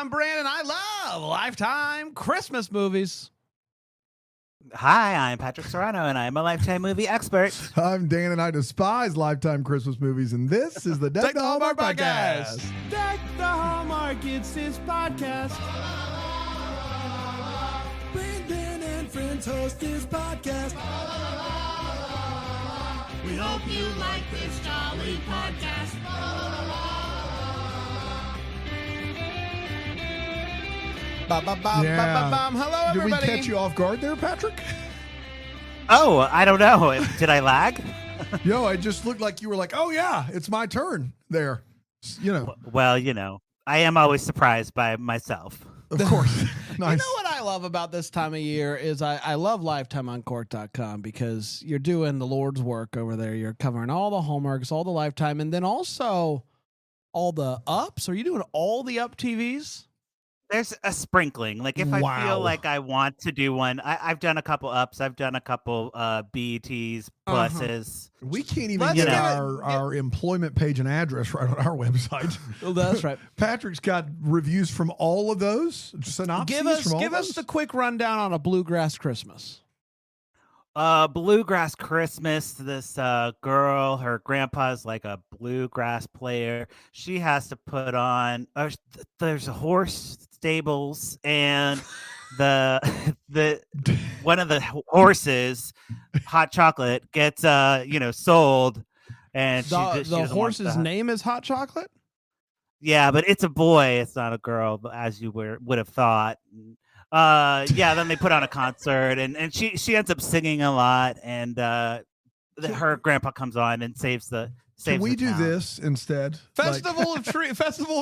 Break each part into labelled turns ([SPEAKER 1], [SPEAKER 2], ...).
[SPEAKER 1] I'm Bran, and I love Lifetime Christmas movies.
[SPEAKER 2] Hi, I'm Patrick Serrano, and I'm a Lifetime movie expert.
[SPEAKER 3] I'm Dan, and I despise Lifetime Christmas movies, and this is the Deck the Hallmark podcast.
[SPEAKER 1] Deck the Hallmark, it's his podcast.
[SPEAKER 4] Brandon and friends host his podcast.
[SPEAKER 5] We hope you like this jolly podcast.
[SPEAKER 1] Hello, everybody.
[SPEAKER 3] Did we catch you off guard there, Patrick?
[SPEAKER 2] Oh, I don't know. Did I lag?
[SPEAKER 3] Yo, it just looked like you were like, oh, yeah, it's my turn there. You know.
[SPEAKER 2] Well, I am always surprised by myself.
[SPEAKER 3] Of course. Nice.
[SPEAKER 1] You know what I love about this time of year is I love Lifetime on Cork.com because you're doing the Lord's work over there. You're covering all the hallmarks, all the Lifetime, and then also all the ups. Are you doing all the up TVs?
[SPEAKER 2] There's a sprinkling. Like if I feel like I want to do one, I've done a couple ups. I've done a couple BETs, pluses.
[SPEAKER 3] We can't even get our employment page and address right on our website.
[SPEAKER 1] Well, that's right.
[SPEAKER 3] Patrick's got reviews from all of those. Synopses
[SPEAKER 1] Give us the quick rundown on a Bluegrass Christmas.
[SPEAKER 2] Bluegrass Christmas. This girl, her grandpa's like a bluegrass player. She has to put on. There's a horse stables, and the one of the horses, Hot Chocolate, gets sold, and
[SPEAKER 1] the horse's name is Hot Chocolate.
[SPEAKER 2] Yeah, but it's a boy. It's not a girl, as you would have thought. Then they put on a concert, and she ends up singing a lot, and her grandpa comes on and saves the.
[SPEAKER 3] Can we do this instead?
[SPEAKER 1] Festival of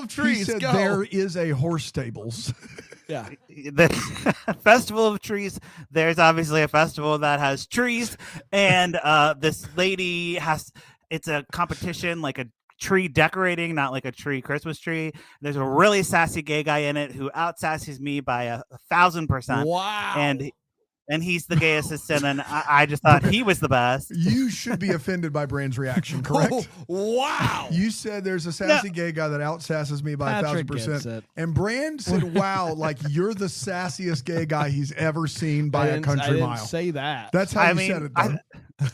[SPEAKER 1] Trees.
[SPEAKER 3] He said
[SPEAKER 1] go.
[SPEAKER 3] There is a horse stables.
[SPEAKER 1] Yeah.
[SPEAKER 2] The Festival of Trees. There's obviously a festival that has trees, and this lady it's a competition, like a tree decorating, not like a Christmas tree. There's a really sassy gay guy in it who outsasses me by 1,000%.
[SPEAKER 1] Wow.
[SPEAKER 2] And he's the gay assistant, and I just thought he was the best.
[SPEAKER 3] You should be offended by Bran's reaction, correct?
[SPEAKER 1] Oh, wow.
[SPEAKER 3] You said there's a sassy gay guy that outsasses me by 1,000%. And Bran said, wow, like you're the sassiest gay guy he's ever seen by a country mile.
[SPEAKER 1] I didn't say that.
[SPEAKER 3] That's how you said it, though.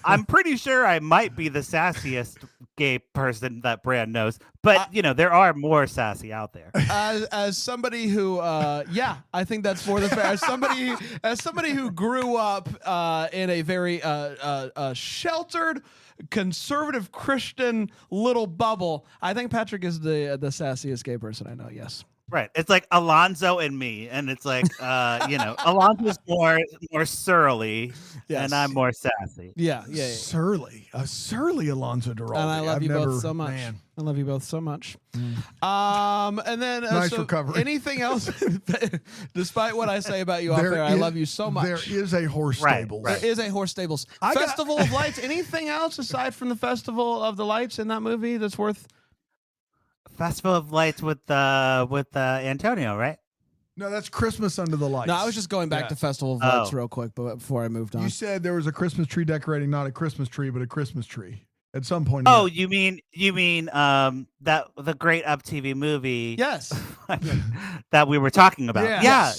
[SPEAKER 2] I'm pretty sure I might be the sassiest gay person that Bran knows, but there are more sassy out there.
[SPEAKER 1] As somebody who, I think that's more than fair. As somebody who grew up in a very sheltered, conservative Christian little bubble, I think Patrick is the sassiest gay person I know. Yes.
[SPEAKER 2] Right. It's like Alonzo and me. And it's like, Alonzo's more surly, and I'm more sassy.
[SPEAKER 1] Yeah.
[SPEAKER 3] Surly. A surly Alonzo Duralde.
[SPEAKER 1] And I love you both so much. Man. I love you both so much. And then
[SPEAKER 3] nice recovery.
[SPEAKER 1] Anything else? Despite what I say about you off there, I love you so much.
[SPEAKER 3] There is a horse stables.
[SPEAKER 1] There is a horse stables. Festival of Lights. Anything else aside from the Festival of the Lights in that movie that's worth?
[SPEAKER 2] Festival of Lights with Antonio, right?
[SPEAKER 3] No, that's Christmas Under the Lights.
[SPEAKER 1] No, I was just going back to Festival of Lights real quick, but before I moved on.
[SPEAKER 3] You said there was a Christmas tree decorating, not a Christmas tree, but a Christmas tree at some point.
[SPEAKER 2] Oh, you mean that the great Up TV movie?
[SPEAKER 1] Yes,
[SPEAKER 2] that we were talking about.
[SPEAKER 1] Yeah.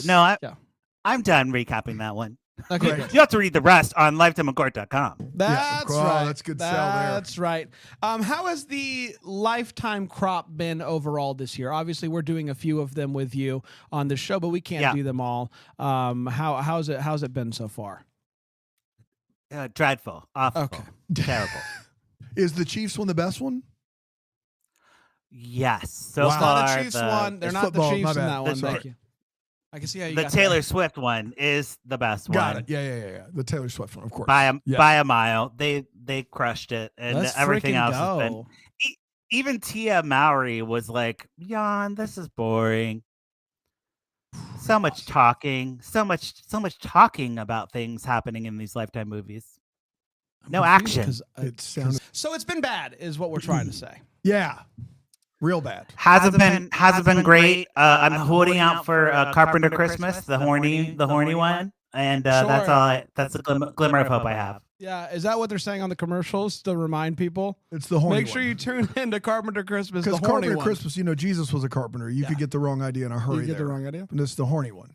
[SPEAKER 2] I'm done recapping that one.
[SPEAKER 1] Okay,
[SPEAKER 2] you have to read the rest on lifetimeoncourt.com.
[SPEAKER 1] That's right.
[SPEAKER 3] That's good sell there.
[SPEAKER 1] That's right. How has the Lifetime crop been overall this year? Obviously, we're doing a few of them with you on the show, but we can't do them all. How's it been so far?
[SPEAKER 2] Dreadful. Awful.
[SPEAKER 1] Okay.
[SPEAKER 2] Terrible.
[SPEAKER 3] Is the Chiefs one the best one?
[SPEAKER 2] Yes. So
[SPEAKER 1] far,
[SPEAKER 2] not
[SPEAKER 1] the Chiefs one. They're not
[SPEAKER 3] football,
[SPEAKER 1] the Chiefs
[SPEAKER 3] my
[SPEAKER 1] in
[SPEAKER 3] bad.
[SPEAKER 1] that one.
[SPEAKER 3] That's
[SPEAKER 1] Thank
[SPEAKER 3] right.
[SPEAKER 1] you. I can see how you
[SPEAKER 2] the
[SPEAKER 1] got
[SPEAKER 2] Taylor
[SPEAKER 1] that.
[SPEAKER 2] Swift one is the best
[SPEAKER 3] Got
[SPEAKER 2] one.
[SPEAKER 3] it. Yeah. The Taylor Swift one, of course.
[SPEAKER 2] By a mile. They crushed it, and
[SPEAKER 1] Let's
[SPEAKER 2] everything else
[SPEAKER 1] go.
[SPEAKER 2] has been. Even Tia Mowry was like, "Jan, this is boring. So much talking, so much talking about things happening in these Lifetime movies. No action.
[SPEAKER 3] It sounds
[SPEAKER 1] So it's been bad, is what we're trying to say.
[SPEAKER 3] yeah, real bad.
[SPEAKER 2] Hasn't been great. I'm holding out for Carpenter Christmas, the horny one, and that's all. That's the glimmer of hope I have.
[SPEAKER 1] Yeah, is that what they're saying on the commercials to remind people?
[SPEAKER 3] It's the horny
[SPEAKER 1] Make sure you tune into Carpenter Christmas, the
[SPEAKER 3] Because
[SPEAKER 1] horny
[SPEAKER 3] Carpenter
[SPEAKER 1] one.
[SPEAKER 3] Christmas, Jesus was a carpenter. You could get the wrong idea in a hurry.
[SPEAKER 1] You get the wrong idea.
[SPEAKER 3] And this is the horny one.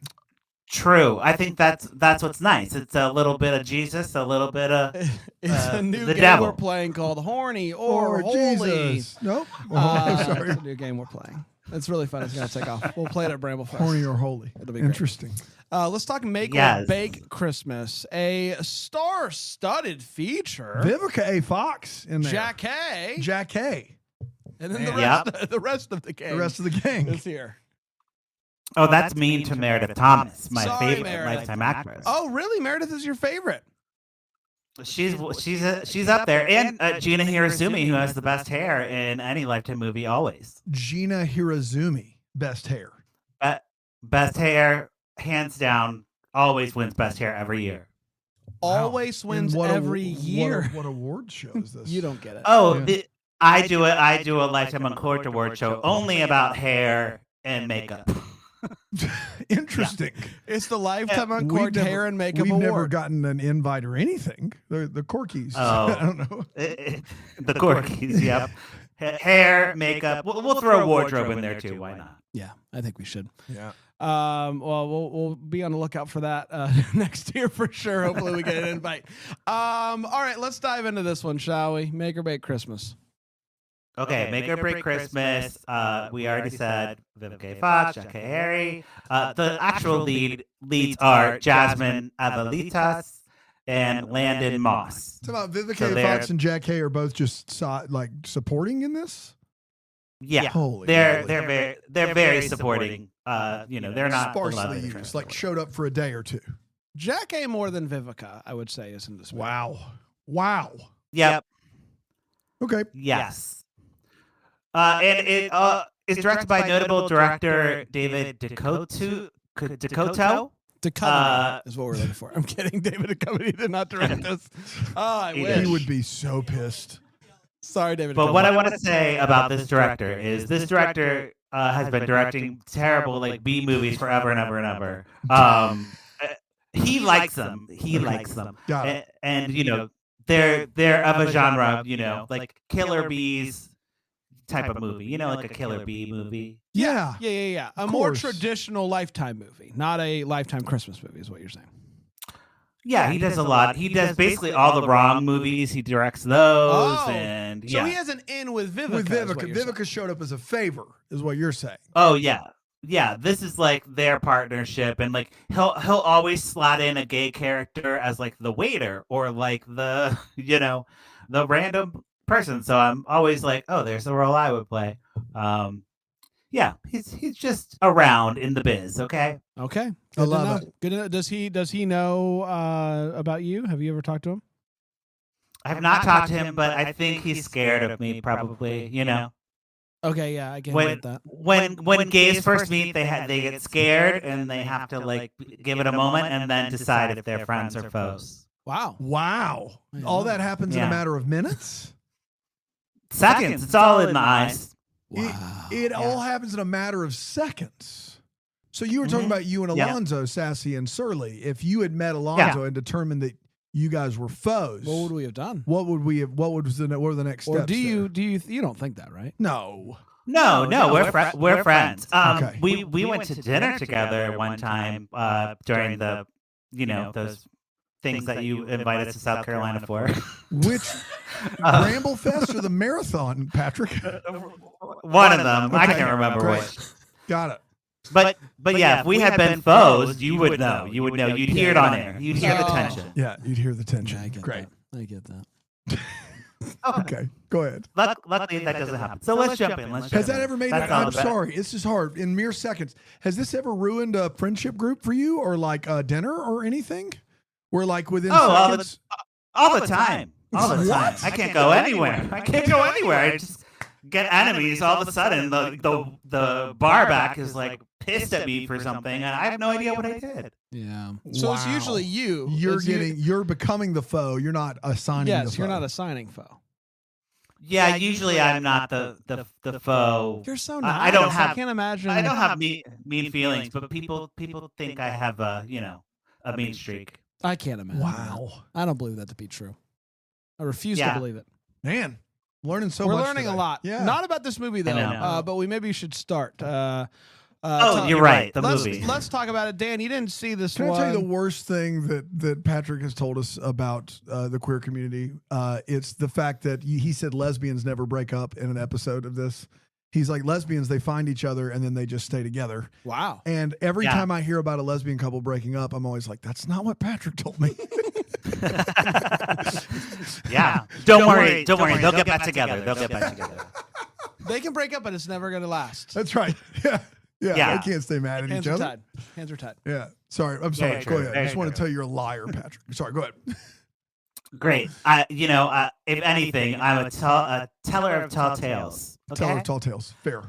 [SPEAKER 2] True. I think that's what's nice. It's a little bit of Jesus, a little bit of
[SPEAKER 1] It's a new
[SPEAKER 2] the
[SPEAKER 1] game
[SPEAKER 2] devil.
[SPEAKER 1] we're playing called Horny or Holy.
[SPEAKER 3] Jesus. Nope. Sorry.
[SPEAKER 1] It's a new game we're playing. It's really fun. It's going to take off. We'll play it at Bramblefest.
[SPEAKER 3] Horny or holy.
[SPEAKER 1] It'll be great.
[SPEAKER 3] Interesting.
[SPEAKER 1] Let's talk Make or Bake Christmas, a star-studded feature.
[SPEAKER 3] Vivica A. Fox in there.
[SPEAKER 1] Jackee. And then the rest of the gang.
[SPEAKER 3] The rest of the gang
[SPEAKER 1] is here.
[SPEAKER 2] Oh, that's mean to Meredith Thomas, my favorite
[SPEAKER 1] Meredith.
[SPEAKER 2] Lifetime actress.
[SPEAKER 1] Oh, really? Meredith is your favorite?
[SPEAKER 2] She's up there, and Gina Hirazumi, who has the best hair in any Lifetime movie, always.
[SPEAKER 3] Gina Hirazumi, best hair.
[SPEAKER 2] Best hair, hands down, always wins best hair every year.
[SPEAKER 1] Always wins every year.
[SPEAKER 3] What award show is this?
[SPEAKER 1] You don't get it.
[SPEAKER 2] Oh, I do a Lifetime Uncorked award show only about hair and makeup.
[SPEAKER 3] Interesting.
[SPEAKER 1] It's the Lifetime Uncorked Hair and Makeup
[SPEAKER 3] We've
[SPEAKER 1] Award.
[SPEAKER 3] never gotten an invite or anything. The Corkies.
[SPEAKER 2] Oh.
[SPEAKER 3] I don't know.
[SPEAKER 2] The Corkies, yep. Hair, makeup. We'll throw a wardrobe in there too. Why not?
[SPEAKER 1] Yeah, I think we should.
[SPEAKER 3] Yeah.
[SPEAKER 1] Well, we'll be on the lookout for that next year for sure. Hopefully we get an invite. All right, let's dive into this one, shall we? Make or Bake Christmas.
[SPEAKER 2] Okay, Make or Break Christmas. We already said Vivica A. Fox, Jackee Harry. The actual leads are Jasmine Avelitas and Landon Moss.
[SPEAKER 3] It's about Vivica A. Fox and Jackee are both just supporting in this.
[SPEAKER 2] Yeah,
[SPEAKER 3] Holy
[SPEAKER 2] they're
[SPEAKER 3] moly.
[SPEAKER 2] very supporting. They're not
[SPEAKER 3] sparsely used, like showed up for a day or two.
[SPEAKER 1] Jackee more than Vivica, I would say, is in this movie.
[SPEAKER 3] Wow.
[SPEAKER 2] Yep.
[SPEAKER 3] Okay.
[SPEAKER 2] Yes. And it is directed by notable director David Dakota
[SPEAKER 1] is what we're looking for. I'm kidding. David Duchovny did not direct this. Oh, I wish.
[SPEAKER 3] He would be so pissed.
[SPEAKER 1] Sorry, David.
[SPEAKER 2] But what I want to say about this director is this director has been directing terrible like B movies forever and ever and ever. He likes them. And they're of a genre, like Killer Bees type of movie, like a Killer Bee movie.
[SPEAKER 1] Yeah. A more traditional Lifetime movie, not a Lifetime Christmas movie, is what you're saying.
[SPEAKER 2] Yeah, he does a lot. He does basically all the wrong movies. He directs those, and
[SPEAKER 1] so he has an in with Vivica.
[SPEAKER 3] Vivica showed up as a favor, is what you're saying.
[SPEAKER 2] Oh yeah. This is like their partnership, and like he'll always slot in a gay character as like the waiter or like the the random person. So I'm always like, oh, there's the role I would play. Yeah, he's just around in the biz. Okay.
[SPEAKER 1] Okay.
[SPEAKER 3] I love it.
[SPEAKER 1] Good to know. Does he know about you? Have you ever talked to him?
[SPEAKER 2] I have not talked to him, but I think he's scared of me. Probably,
[SPEAKER 1] Okay, yeah, I get that.
[SPEAKER 2] When gays first meet, they get scared and they have to like give it a moment and then decide if they're friends or foes.
[SPEAKER 1] Wow.
[SPEAKER 3] All that happens in a matter of minutes?
[SPEAKER 2] Seconds. It's all in the eyes.
[SPEAKER 1] Wow.
[SPEAKER 3] It all happens in a matter of seconds. So you were talking about you and Alonzo, Sassy and Surly. If you had met Alonzo and determined that you guys were foes,
[SPEAKER 1] what would we have done?
[SPEAKER 3] What were the next steps?
[SPEAKER 1] Or do you don't think that, right?
[SPEAKER 3] No,
[SPEAKER 2] we're friends.
[SPEAKER 3] Okay.
[SPEAKER 2] We went to dinner together one time during the those things that you invited us to South Carolina for.
[SPEAKER 3] Which Bramblefest or the marathon, Patrick?
[SPEAKER 2] One of them. I can't remember which.
[SPEAKER 3] Got it.
[SPEAKER 2] But yeah, if we had been foes, you would know. You'd hear it on air. You'd hear the tension.
[SPEAKER 3] Yeah, you'd hear the tension.
[SPEAKER 1] Yeah, I get
[SPEAKER 3] Great.
[SPEAKER 1] that. I get that.
[SPEAKER 3] Okay, go ahead.
[SPEAKER 2] Luckily, that doesn't happen. So let's jump in.
[SPEAKER 3] Has that ever made it? I'm sorry. It's just hard. In mere seconds. Has this ever ruined a friendship group for you or like a dinner or anything? Where like within seconds?
[SPEAKER 2] All the time.
[SPEAKER 3] What?
[SPEAKER 2] I can't go anywhere. I just get enemies all of a sudden. The bar back is like pissed at me for something, and I have no idea what I did.
[SPEAKER 1] Yeah. So it's usually you.
[SPEAKER 3] You're becoming the foe. You're not assigning the foe.
[SPEAKER 1] Yes, you're not assigning foe.
[SPEAKER 2] Yeah, usually I'm not the foe.
[SPEAKER 1] You're so nice. I can't imagine.
[SPEAKER 2] I don't have mean feelings, but people think I have a mean streak.
[SPEAKER 1] I can't imagine.
[SPEAKER 3] Wow.
[SPEAKER 1] I don't believe that to be true. I refuse to believe it.
[SPEAKER 3] Man, learning so
[SPEAKER 1] We're
[SPEAKER 3] much
[SPEAKER 1] learning
[SPEAKER 3] today.
[SPEAKER 1] a lot.
[SPEAKER 3] Yeah.
[SPEAKER 1] Not about this movie, though,
[SPEAKER 2] I know.
[SPEAKER 1] but we maybe should start.
[SPEAKER 2] You're right. The
[SPEAKER 1] let's,
[SPEAKER 2] movie.
[SPEAKER 1] Let's talk about it. Dan, you didn't see this
[SPEAKER 3] Can
[SPEAKER 1] one.
[SPEAKER 3] I tell you the worst thing that Patrick has told us about the queer community? It's the fact that he said lesbians never break up in an episode of this. He's like, lesbians, they find each other and then they just stay together.
[SPEAKER 1] Wow.
[SPEAKER 3] And every time I hear about a lesbian couple breaking up, I'm always like, that's not what Patrick told me.
[SPEAKER 2] Yeah. Don't worry. They'll get back together. They'll get back together.
[SPEAKER 1] They can break up, but it's never going to last.
[SPEAKER 3] That's right. Yeah. They can't stay mad at
[SPEAKER 1] Hands
[SPEAKER 3] each
[SPEAKER 1] are
[SPEAKER 3] other.
[SPEAKER 1] tied. Hands are tied.
[SPEAKER 3] Yeah. Sorry. I'm sorry.
[SPEAKER 2] Very
[SPEAKER 3] Go
[SPEAKER 2] true.
[SPEAKER 3] ahead. I
[SPEAKER 2] Very
[SPEAKER 3] just want to
[SPEAKER 2] true.
[SPEAKER 3] tell you you're a liar, Patrick. Sorry. Go ahead.
[SPEAKER 2] Great. If anything, I'm a teller of tall tales. Okay?
[SPEAKER 3] Teller of tall tales. Fair.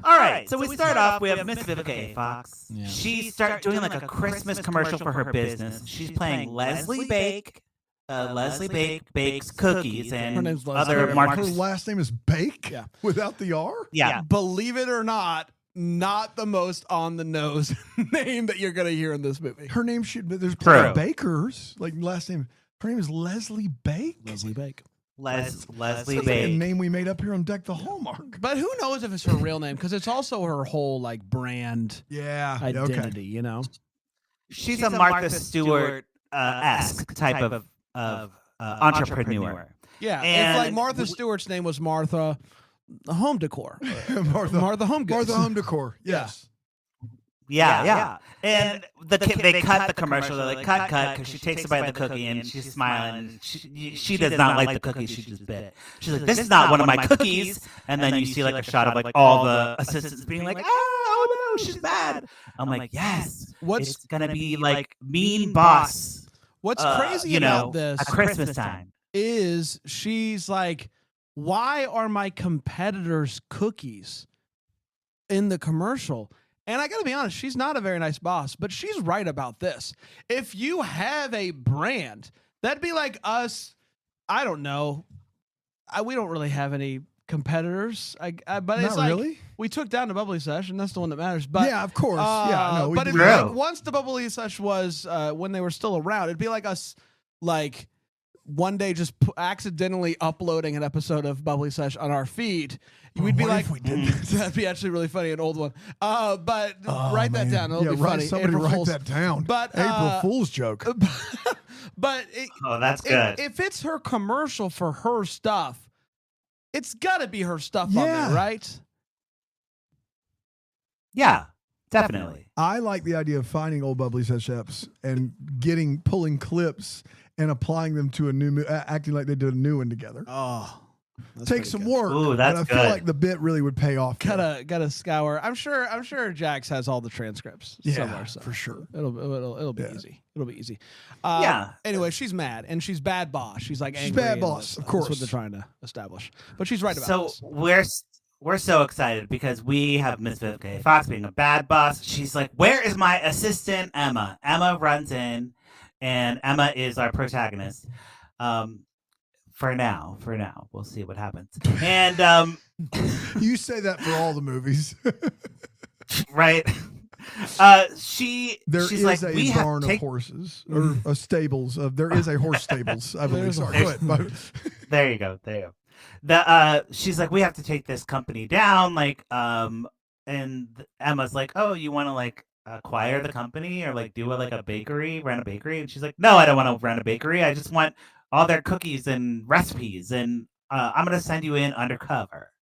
[SPEAKER 2] All right. So we start off. We have Miss Vivica A. Fox.
[SPEAKER 1] Yeah.
[SPEAKER 2] She started doing like a Christmas commercial for her business. She's playing Leslie Bake. Leslie Bake bakes cookies
[SPEAKER 1] Her
[SPEAKER 2] and
[SPEAKER 1] name's Leslie.
[SPEAKER 2] other
[SPEAKER 3] Her
[SPEAKER 2] markets.
[SPEAKER 3] last name is Bake?
[SPEAKER 1] Yeah.
[SPEAKER 3] Without the R?
[SPEAKER 2] Yeah.
[SPEAKER 1] Believe it or not the most on the nose name that you're going to hear in this movie.
[SPEAKER 3] Her name should be, there's
[SPEAKER 2] True.
[SPEAKER 3] plenty of bakers. Like last name. Her name is Leslie Bake?
[SPEAKER 1] Leslie Bake.
[SPEAKER 2] Leslie
[SPEAKER 3] Sounds like a
[SPEAKER 2] Bake.
[SPEAKER 3] name we made up here on Deck the Hallmark.
[SPEAKER 1] But who knows if it's her real name? Because it's also her whole like brand
[SPEAKER 3] Yeah.
[SPEAKER 1] identity, you know?
[SPEAKER 2] She's a Martha Stewart esque type of entrepreneur.
[SPEAKER 1] Yeah.
[SPEAKER 2] And
[SPEAKER 1] if like Martha Stewart's name was Martha Home Decor.
[SPEAKER 3] Martha
[SPEAKER 1] Home Goods.
[SPEAKER 3] Martha Home Decor. Yes.
[SPEAKER 2] Yeah. And they cut the commercial. They're like, cut, because she takes a bite of the cookie and she's smiling. She does not like the cookie she just bit. She's like, this is not one of my cookies. And then you see like a shot of like all the assistants being like, oh no, she's mad. I'm like, yes, it's gonna be like mean boss.
[SPEAKER 1] What's crazy about this
[SPEAKER 2] at Christmas time
[SPEAKER 1] is she's like, why are my competitors' cookies in the commercial? And I got to be honest, she's not a very nice boss, but she's right about this. If you have a brand, that'd be like us. I don't know. We don't really have any competitors. But
[SPEAKER 3] Not
[SPEAKER 1] it's like
[SPEAKER 3] really?
[SPEAKER 1] we took down the Bubbly Sesh, and that's the one that matters. But
[SPEAKER 3] Yeah, of course. Yeah, no, we
[SPEAKER 1] but
[SPEAKER 3] do
[SPEAKER 1] it'd be
[SPEAKER 3] that.
[SPEAKER 1] like once the Bubbly Sesh was when they were still around, it'd be like us like one day just accidentally uploading an episode of Bubbly Sesh on our feed. We'd be
[SPEAKER 3] what
[SPEAKER 1] like,
[SPEAKER 3] if we did
[SPEAKER 1] that'd be actually really funny, an old one. But write that
[SPEAKER 3] man.
[SPEAKER 1] down. It'll be funny.
[SPEAKER 3] Somebody
[SPEAKER 1] April
[SPEAKER 3] write
[SPEAKER 1] Fool's.
[SPEAKER 3] that down.
[SPEAKER 1] But,
[SPEAKER 3] April Fool's joke.
[SPEAKER 1] But
[SPEAKER 2] that's good.
[SPEAKER 1] if it's her commercial for her stuff, it's got to be her stuff on there, right?
[SPEAKER 2] Yeah, definitely.
[SPEAKER 3] I like the idea of finding old Bubbly Sesh eps and pulling clips and applying them to a new, acting like they did a new one together.
[SPEAKER 1] Oh,
[SPEAKER 3] Take some work.
[SPEAKER 2] Ooh, that's
[SPEAKER 3] but I feel
[SPEAKER 2] good.
[SPEAKER 3] like the bit really would pay off.
[SPEAKER 1] Gotta scour. I'm sure Jax has all the transcripts somewhere. So
[SPEAKER 3] for sure.
[SPEAKER 1] It'll be
[SPEAKER 3] Yeah.
[SPEAKER 1] easy. It'll be easy.
[SPEAKER 2] Yeah.
[SPEAKER 1] Anyway, she's mad and she's bad boss. She's like
[SPEAKER 3] She's
[SPEAKER 1] angry.
[SPEAKER 3] bad
[SPEAKER 1] and
[SPEAKER 3] boss, of
[SPEAKER 1] that's
[SPEAKER 3] course.
[SPEAKER 1] what they're trying to establish. But she's right about
[SPEAKER 2] So
[SPEAKER 1] this.
[SPEAKER 2] we're so excited because we have Miss Vivica A. Fox being a bad boss. She's like, where is my assistant, Emma? Emma runs in, and Emma is our protagonist. For now, we'll see what happens. And
[SPEAKER 3] You say that for all the movies.
[SPEAKER 2] right, she's
[SPEAKER 3] Is
[SPEAKER 2] like,
[SPEAKER 3] a
[SPEAKER 2] we have
[SPEAKER 3] barn
[SPEAKER 2] to
[SPEAKER 3] of
[SPEAKER 2] take.
[SPEAKER 3] horses or a stables. There is a horse stables. I believe.
[SPEAKER 1] There's a
[SPEAKER 3] Sorry, go ahead.
[SPEAKER 2] There you go. She's like, we have to take this company down. Like, and Emma's like, oh, you want to like acquire the company or like do a bakery, run a bakery? And she's like, no, I don't want to run a bakery. I just want all their cookies and recipes, and I'm gonna send you in undercover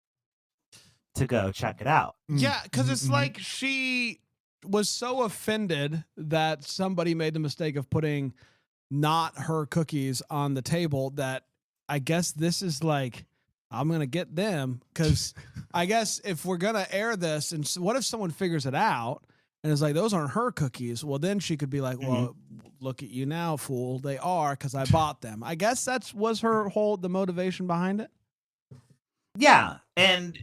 [SPEAKER 2] to go check it out.
[SPEAKER 1] Yeah, because it's like she was so offended that somebody made the mistake of putting not her cookies on the table that I guess this is like, I'm going to get them, because I guess if we're going to air this, and what if someone figures it out and is like, those aren't her cookies? Well, then she could be like, well, look at you now, fool. They are, because I bought them. I guess was the motivation behind it.
[SPEAKER 2] Yeah, and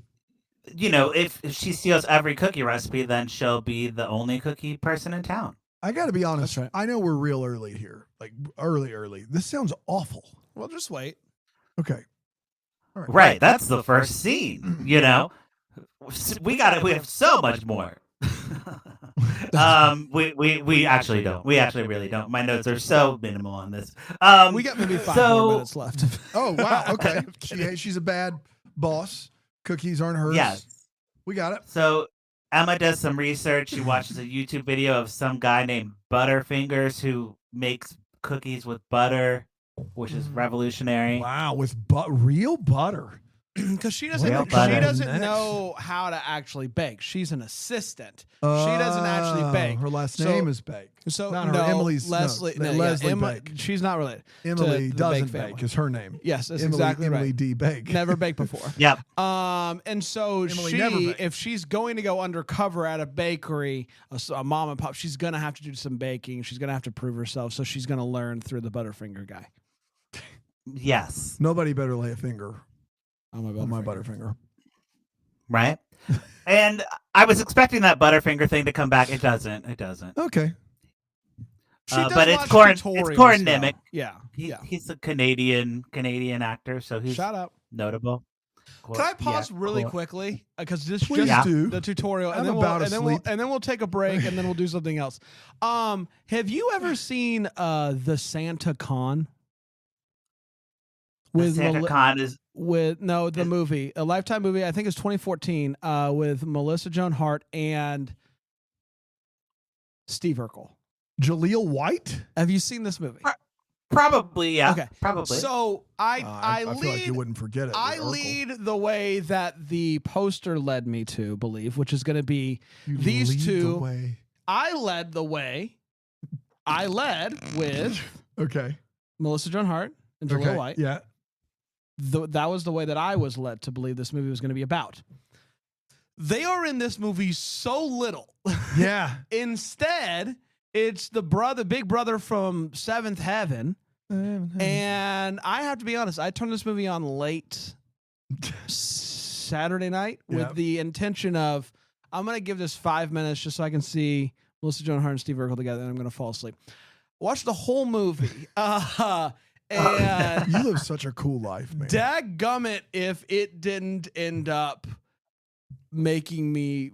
[SPEAKER 2] if she steals every cookie recipe, then she'll be the only cookie person in town.
[SPEAKER 3] I got to be honest.
[SPEAKER 1] That's right.
[SPEAKER 3] I know we're real early here, like early. This sounds awful.
[SPEAKER 1] Well, just wait.
[SPEAKER 3] Okay. All right.
[SPEAKER 2] Right, that's the first scene. We have so much more. We actually don't. We actually really don't. My notes are so minimal on this.
[SPEAKER 1] We got maybe 5 more minutes left.
[SPEAKER 3] Oh wow, okay. She's a bad boss. Cookies aren't hers.
[SPEAKER 2] Yes.
[SPEAKER 3] We got it.
[SPEAKER 2] So Emma does some research. She watches a YouTube video of some guy named Butterfingers who makes cookies with butter, which is revolutionary.
[SPEAKER 3] Wow, with real butter.
[SPEAKER 1] Because she
[SPEAKER 2] Real
[SPEAKER 1] doesn't
[SPEAKER 2] butter.
[SPEAKER 1] know how to actually bake. She's an assistant. She doesn't actually bake.
[SPEAKER 3] Her last name is Bake.
[SPEAKER 1] So
[SPEAKER 3] Not her,
[SPEAKER 1] no,
[SPEAKER 3] Emily's
[SPEAKER 1] Leslie.
[SPEAKER 3] no,
[SPEAKER 1] no,
[SPEAKER 3] Leslie
[SPEAKER 1] Emma,
[SPEAKER 3] Bake.
[SPEAKER 1] she's not related.
[SPEAKER 3] Emily
[SPEAKER 1] to the
[SPEAKER 3] doesn't
[SPEAKER 1] Bake family.
[SPEAKER 3] bake is her name.
[SPEAKER 1] Yes, that's
[SPEAKER 3] Emily,
[SPEAKER 1] exactly
[SPEAKER 3] Emily
[SPEAKER 1] right.
[SPEAKER 3] D. Bake.
[SPEAKER 1] Never baked before.
[SPEAKER 2] Yep.
[SPEAKER 1] And so
[SPEAKER 3] Emily never baked.
[SPEAKER 1] if she's going to go undercover at a bakery, a mom and pop, she's gonna have to do some baking. She's gonna have to prove herself. So she's gonna learn through the Butterfinger guy.
[SPEAKER 2] Yes.
[SPEAKER 3] Nobody better lay a finger
[SPEAKER 1] On my Butterfinger.
[SPEAKER 2] Right. And I was expecting that Butterfinger thing to come back. It doesn't.
[SPEAKER 3] Okay.
[SPEAKER 1] She does
[SPEAKER 2] but it's
[SPEAKER 1] watch
[SPEAKER 2] Corin
[SPEAKER 1] tutorials, though.
[SPEAKER 2] Nimick.
[SPEAKER 1] Yeah. Yeah.
[SPEAKER 2] He's a Canadian actor, so he's
[SPEAKER 1] Shout out.
[SPEAKER 2] notable.
[SPEAKER 1] Can I pause really
[SPEAKER 2] Cor-
[SPEAKER 1] quickly? Because this
[SPEAKER 3] Please
[SPEAKER 1] just
[SPEAKER 3] do.
[SPEAKER 1] the tutorial,
[SPEAKER 3] I'm
[SPEAKER 1] and then
[SPEAKER 3] about
[SPEAKER 1] we'll,
[SPEAKER 3] to
[SPEAKER 1] and then we'll
[SPEAKER 3] sleep.
[SPEAKER 1] and then we'll take a break, and then we'll do something else. Have you ever seen the Santa Con?
[SPEAKER 2] Santa Con is
[SPEAKER 1] The movie, a Lifetime movie, I think it's 2014, with Melissa Joan Hart and Steve Urkel.
[SPEAKER 3] Jaleel White?
[SPEAKER 1] Have you seen this movie?
[SPEAKER 2] probably, yeah.
[SPEAKER 1] Okay.
[SPEAKER 2] Probably.
[SPEAKER 1] So I
[SPEAKER 3] feel like you wouldn't forget it.
[SPEAKER 1] I
[SPEAKER 3] with Urkel.
[SPEAKER 1] lead the way that the poster led me to believe, which is going to be
[SPEAKER 3] You
[SPEAKER 1] these
[SPEAKER 3] lead the
[SPEAKER 1] two.
[SPEAKER 3] way.
[SPEAKER 1] I led the way. I led with
[SPEAKER 3] Okay.
[SPEAKER 1] Melissa Joan Hart and Jaleel
[SPEAKER 3] Okay.
[SPEAKER 1] White.
[SPEAKER 3] Yeah.
[SPEAKER 1] That was the way that I was led to believe this movie was going to be about. They are in this movie so little.
[SPEAKER 3] Yeah.
[SPEAKER 1] Instead, it's the big brother from Seventh Heaven. And I have to be honest, I turned this movie on late Saturday night with the intention of, I'm going to give this 5 minutes just so I can see Melissa Joan Hart and Steve Urkel together, and I'm going to fall asleep. Watch the whole movie. And
[SPEAKER 3] You live such a cool life, man.
[SPEAKER 1] dadgummit if it didn't end up making me...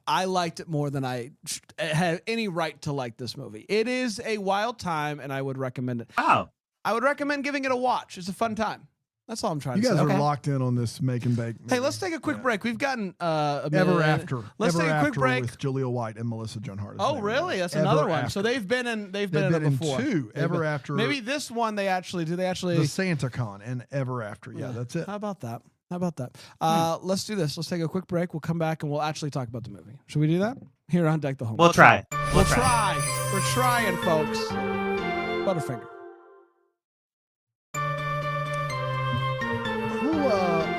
[SPEAKER 1] I liked it more than I had any right to like this movie. It is a wild time, and I would recommend it.
[SPEAKER 2] Wow.
[SPEAKER 1] I would recommend giving it a watch. It's a fun time. That's all I'm trying
[SPEAKER 3] You
[SPEAKER 1] to
[SPEAKER 3] guys
[SPEAKER 1] say.
[SPEAKER 3] are
[SPEAKER 2] Okay.
[SPEAKER 3] locked in on this make and bake.
[SPEAKER 1] Hey, let's take a quick break. We've gotten a minute.
[SPEAKER 3] Ever After.
[SPEAKER 1] Let's
[SPEAKER 3] Ever
[SPEAKER 1] take a quick
[SPEAKER 3] After
[SPEAKER 1] break.
[SPEAKER 3] with Jaleel White and Melissa Joan Hart. is the
[SPEAKER 1] Oh,
[SPEAKER 3] name of
[SPEAKER 1] really?
[SPEAKER 3] it.
[SPEAKER 1] That's
[SPEAKER 3] Ever
[SPEAKER 1] another one.
[SPEAKER 3] After.
[SPEAKER 1] So they've been in
[SPEAKER 3] They've
[SPEAKER 1] it
[SPEAKER 3] been in
[SPEAKER 1] before.
[SPEAKER 3] two.
[SPEAKER 1] They've
[SPEAKER 3] Ever
[SPEAKER 1] been-
[SPEAKER 3] After.
[SPEAKER 1] Maybe this one they actually
[SPEAKER 3] The Santa Con and Ever After. Yeah, that's it.
[SPEAKER 1] How about that? Let's do this. Let's take a quick break. We'll come back and we'll actually talk about the movie. Should we do that? Here on Deck the Home.
[SPEAKER 2] We'll try.
[SPEAKER 1] We'll try. We're trying, folks. Butterfinger.
[SPEAKER 3] Cool,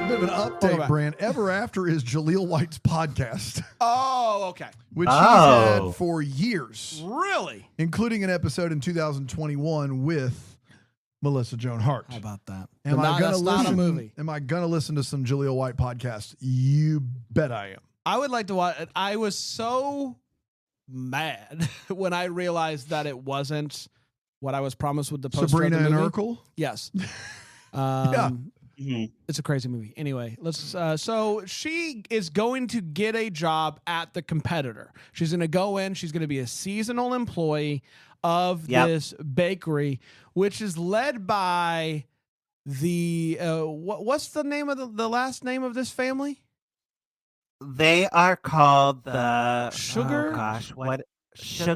[SPEAKER 3] bit of an
[SPEAKER 1] Welcome
[SPEAKER 3] update,
[SPEAKER 1] back.
[SPEAKER 3] Bran. Ever After is Jaleel White's podcast,
[SPEAKER 1] Oh, okay.
[SPEAKER 3] which he's
[SPEAKER 2] Oh.
[SPEAKER 3] had for years,
[SPEAKER 1] Really?
[SPEAKER 3] including an episode in 2021 with Melissa Joan Hart.
[SPEAKER 1] How about that?
[SPEAKER 3] Am
[SPEAKER 1] But
[SPEAKER 3] I
[SPEAKER 1] not-
[SPEAKER 3] gonna
[SPEAKER 1] that's not
[SPEAKER 3] listen?
[SPEAKER 1] a movie.
[SPEAKER 3] Am I gonna listen to some Jaleel White podcast? You bet I am.
[SPEAKER 1] I would like to watch it. I was so mad when I realized that it wasn't what I was promised with the poster
[SPEAKER 3] Sabrina
[SPEAKER 1] of the
[SPEAKER 3] and
[SPEAKER 1] movie.
[SPEAKER 3] Urkel.
[SPEAKER 1] Yes.
[SPEAKER 2] Mhm.
[SPEAKER 1] It's a crazy movie. Anyway, let's. So she is going to get a job at the competitor. She's going to go in. She's going to be a seasonal employee of
[SPEAKER 2] Yep.
[SPEAKER 1] this bakery, which is led by the what's the name of the last name of this family?
[SPEAKER 2] They are called the
[SPEAKER 1] Sugar-
[SPEAKER 2] Oh gosh, what? Sugar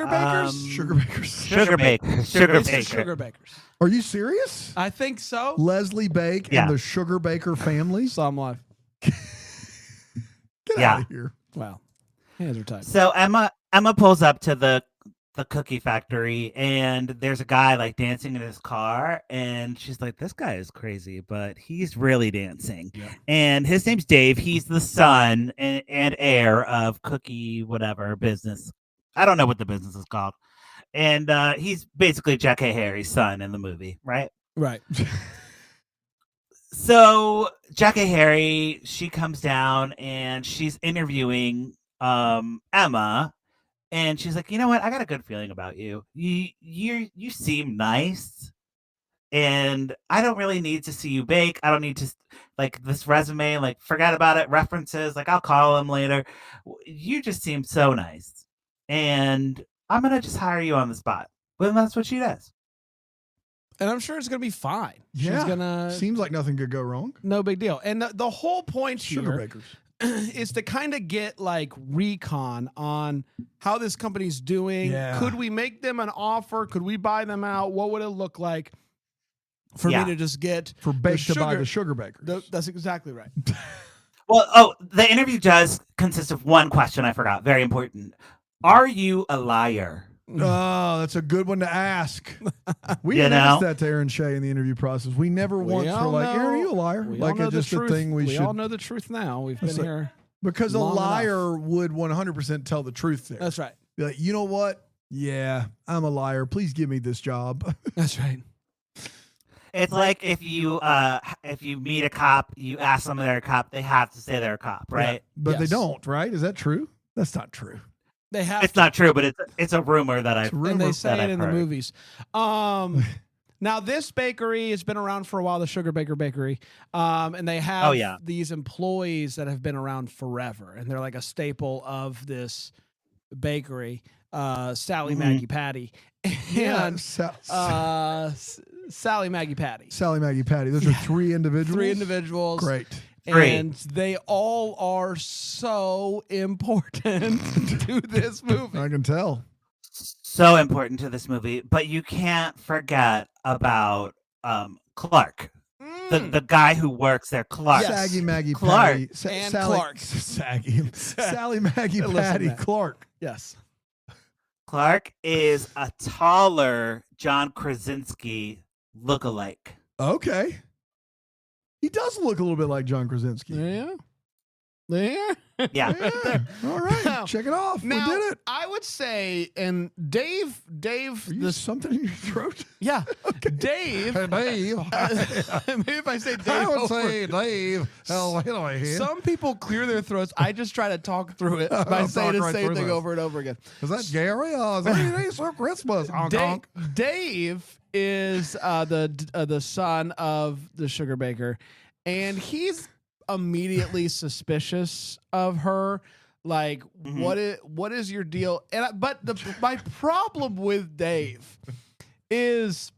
[SPEAKER 1] Bakers?
[SPEAKER 3] Sugar Bakers.
[SPEAKER 2] Sugar Bakers. Sugar
[SPEAKER 1] It's the
[SPEAKER 2] Baker.
[SPEAKER 1] Sugar Bakers.
[SPEAKER 3] Are you serious?
[SPEAKER 1] I think so.
[SPEAKER 3] Leslie Bake
[SPEAKER 2] Yeah.
[SPEAKER 3] and the Sugar Baker family?
[SPEAKER 1] Saw him live.
[SPEAKER 3] Get
[SPEAKER 2] Yeah.
[SPEAKER 3] out of here.
[SPEAKER 1] Wow, hands are tied.
[SPEAKER 2] So Emma pulls up to the cookie factory, and there's a guy like dancing in his car, and she's like, this guy is crazy, but he's really dancing.
[SPEAKER 1] Yeah.
[SPEAKER 2] And his name's Dave. He's the son and heir of Cookie whatever business. I don't know what the business is called. And he's basically Jackee Harry's son in the movie, right?
[SPEAKER 1] Right.
[SPEAKER 2] So Jackee Harry, she comes down and she's interviewing Emma, and she's like, you know what? I got a good feeling about you. You seem nice, and I don't really need to see you bake. I don't need to like this resume. Like, forget about it. References. Like, I'll call him later. You just seem so nice. and I'm gonna just hire you on the spot. Well, that's what she does.
[SPEAKER 1] And I'm sure it's gonna be fine.
[SPEAKER 3] Yeah.
[SPEAKER 1] She's gonna
[SPEAKER 3] Seems like nothing could go wrong.
[SPEAKER 1] no big deal. And the whole point
[SPEAKER 3] Sugar
[SPEAKER 1] here
[SPEAKER 3] bakers.
[SPEAKER 1] is to kind of get like recon on how this company's doing.
[SPEAKER 3] Yeah.
[SPEAKER 1] Could we make them an offer? Could we buy them out? What would it look like for me to just get
[SPEAKER 3] For Bake to buy
[SPEAKER 1] sugar-
[SPEAKER 3] the sugar bakers.
[SPEAKER 1] That's exactly right.
[SPEAKER 2] Well, the interview does consist of one question I forgot. Very important. Are you a liar?
[SPEAKER 3] Oh, that's a good one to ask. We
[SPEAKER 2] You
[SPEAKER 3] didn't
[SPEAKER 2] know?
[SPEAKER 3] ask that to Erin Shea in the interview process. We never once were
[SPEAKER 1] all
[SPEAKER 3] like, Erin, are
[SPEAKER 1] know-
[SPEAKER 3] you a liar?
[SPEAKER 1] We
[SPEAKER 3] Like
[SPEAKER 1] all know
[SPEAKER 3] it's just
[SPEAKER 1] the
[SPEAKER 3] a
[SPEAKER 1] truth.
[SPEAKER 3] thing we should.
[SPEAKER 1] all know the truth now. We've been
[SPEAKER 3] That's like-
[SPEAKER 1] here.
[SPEAKER 3] Because a
[SPEAKER 1] long
[SPEAKER 3] liar would 100% tell the truth there.
[SPEAKER 1] That's right.
[SPEAKER 3] Be like, you know what? Yeah, I'm a liar. Please give me this job.
[SPEAKER 1] That's right.
[SPEAKER 2] It's like if you meet a cop, you ask them they're a cop, they have to say they're a cop, right?
[SPEAKER 3] But they
[SPEAKER 1] Yes.
[SPEAKER 3] don't, right? Is that true? That's not true.
[SPEAKER 1] They have
[SPEAKER 2] It's not true, but it's a rumor that I've
[SPEAKER 1] and they say
[SPEAKER 2] that
[SPEAKER 1] it
[SPEAKER 2] I've
[SPEAKER 1] in the
[SPEAKER 2] heard.
[SPEAKER 1] movies. Now this bakery has been around for a while, the Sugar Baker Bakery, and they have these employees that have been around forever, and they're like a staple of this bakery. Sally, Maggie, Patty, and Sally, Maggie, Patty.
[SPEAKER 3] Sally, Maggie, Patty. Those are three individuals.
[SPEAKER 1] Three individuals.
[SPEAKER 3] Great.
[SPEAKER 1] And they all are so important to this movie.
[SPEAKER 3] I can tell.
[SPEAKER 2] So important to this movie, but you can't forget about Clark, the guy who works there. Clark,
[SPEAKER 1] Yes.
[SPEAKER 3] Saggy Maggie
[SPEAKER 2] Clark.
[SPEAKER 3] Patty.
[SPEAKER 1] And
[SPEAKER 3] Sally,
[SPEAKER 1] Clark.
[SPEAKER 3] Saggy. Sally Maggie
[SPEAKER 1] Listen,
[SPEAKER 3] Patty
[SPEAKER 1] man.
[SPEAKER 3] Clark.
[SPEAKER 1] Yes.
[SPEAKER 2] Clark is a taller John Krasinski lookalike.
[SPEAKER 3] Okay. He does look a little bit like John Krasinski.
[SPEAKER 1] Yeah. Yeah.
[SPEAKER 2] Yeah,
[SPEAKER 3] Yeah. All right.
[SPEAKER 1] Now-
[SPEAKER 3] Check it off.
[SPEAKER 1] Now,
[SPEAKER 3] we did it.
[SPEAKER 1] I would say, and Dave,
[SPEAKER 3] Are you something in your throat?
[SPEAKER 1] yeah, Dave.
[SPEAKER 3] Hey, Dave.
[SPEAKER 1] Maybe if I say Dave,
[SPEAKER 3] I would
[SPEAKER 1] over-
[SPEAKER 3] say Dave. Hell, here.
[SPEAKER 1] some people clear their throats. I just try to talk through it by
[SPEAKER 3] I'll
[SPEAKER 1] saying
[SPEAKER 3] talk
[SPEAKER 1] the
[SPEAKER 3] right
[SPEAKER 1] same
[SPEAKER 3] through
[SPEAKER 1] thing
[SPEAKER 3] this.
[SPEAKER 1] over and over again.
[SPEAKER 3] Is that Gary? Is that for Christmas? Honk, honk.
[SPEAKER 1] Dave is the son of the sugar baker, and he's immediately suspicious of her. Like, what is your deal? And my problem with Dave is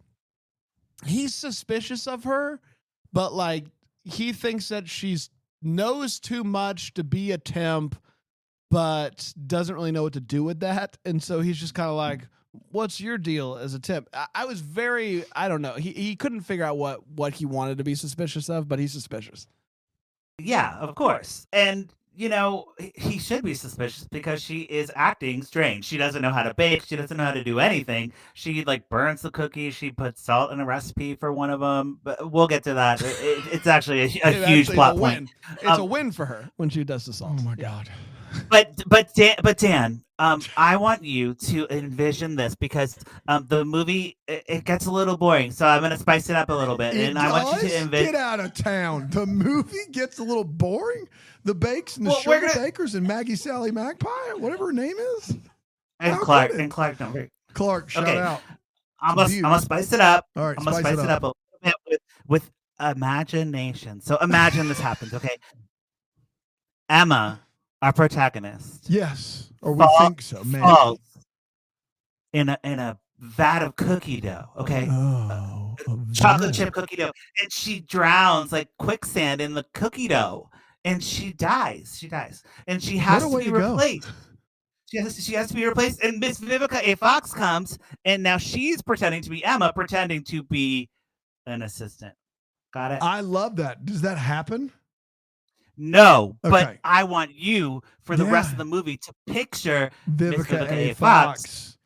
[SPEAKER 1] he's suspicious of her, but like he thinks that she's knows too much to be a temp, but doesn't really know what to do with that. And so he's just kind of like, what's your deal as a temp? I was very, I don't know. He couldn't figure out what he wanted to be suspicious of, but he's suspicious.
[SPEAKER 2] yeah, of course. And you know, he should be suspicious because she is acting strange. She doesn't know how to bake. She doesn't know how to do anything. She like burns the cookies. She puts salt in a recipe for one of them. But we'll get to that. It's actually a huge plot point.
[SPEAKER 1] It's a win for her when she does the salt.
[SPEAKER 3] Oh my
[SPEAKER 1] Yeah.
[SPEAKER 3] God.
[SPEAKER 2] But Dan, I want you to envision this because the movie it gets a little boring, so I'm gonna spice it up a little bit, and I want you to envision.
[SPEAKER 3] Get out of town. The movie gets a little boring. The Bakes and the
[SPEAKER 2] Well, we're
[SPEAKER 3] Sugar
[SPEAKER 2] gonna-
[SPEAKER 3] Bakers and Maggie Sally Magpie, whatever her name is.
[SPEAKER 2] And
[SPEAKER 3] How
[SPEAKER 2] Clark,
[SPEAKER 3] good.
[SPEAKER 2] and Clark, no, wait.
[SPEAKER 3] Clark, shout
[SPEAKER 2] Okay.
[SPEAKER 3] out.
[SPEAKER 2] I'm gonna spice it up.
[SPEAKER 3] All right,
[SPEAKER 2] I'm gonna spice it up a little bit with imagination. So imagine this happens, okay? Emma, our protagonist,
[SPEAKER 3] Yes, or we
[SPEAKER 2] Fall-
[SPEAKER 3] think so, man.
[SPEAKER 2] falls in a vat of cookie dough, okay?
[SPEAKER 3] Oh,
[SPEAKER 2] Chocolate chip cookie dough, and she drowns like quicksand in the cookie dough, and she dies. And she has
[SPEAKER 3] What a
[SPEAKER 2] to
[SPEAKER 3] way
[SPEAKER 2] be
[SPEAKER 3] to go.
[SPEAKER 2] replaced. She has to be replaced, and Miss Vivica A. Fox comes, and now she's pretending to be Emma, pretending to be an assistant. Got it?
[SPEAKER 3] I love that. Does that happen?
[SPEAKER 2] No,
[SPEAKER 3] Okay.
[SPEAKER 2] but I want you for the rest
[SPEAKER 3] Yeah.
[SPEAKER 2] of the movie to picture Miss
[SPEAKER 3] Vivica
[SPEAKER 2] Vivica
[SPEAKER 3] A.
[SPEAKER 2] A.
[SPEAKER 3] Fox